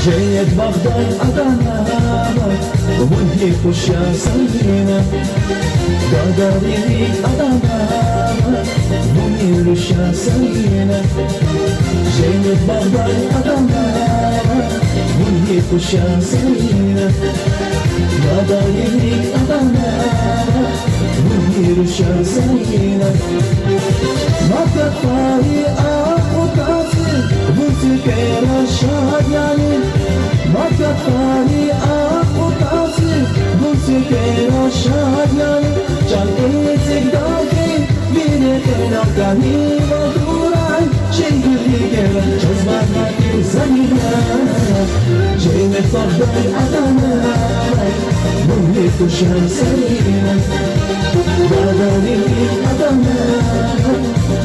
جاية بغداد أدانا وهي خشيا سينا قدري أدانا وهي خشيا سينا جاية بغداد أدانا وهي خشيا سينا قدري أدانا وهي خشيا سينا ما تطاري أخوتاتي وتكيرا شادياني ما تطاري أخوتاتي وتكيرا شادياني جان إيتك داكي بيني خلقاني ودوراي شنقلي كيرا جزمان ماكي زمينا جيمي صدر أدانا وهي خشيا سينا قدري أدانا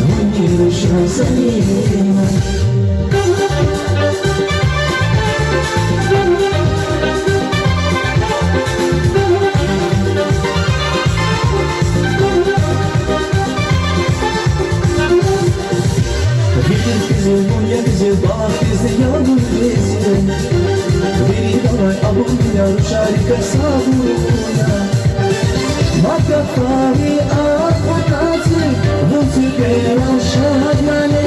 وهي خشيا سينا Moja gdzie bach jest jadą jest Biri dawaj abuja ruszarika sabuja Maka fari akutacy Wątykera szadmane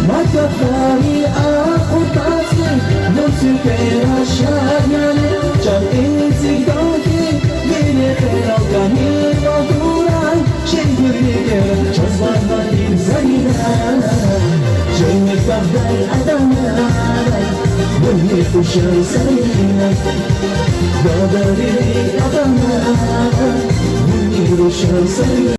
Maka fari akutacy Wątykera szadmane Can ezik daki Biri khelaqani Vaduraj Şengirli kera Çözvanlar bir zayna جاية بغداد أدانا وهي خشيا سينا قدري أدانا وهي خشيا سينا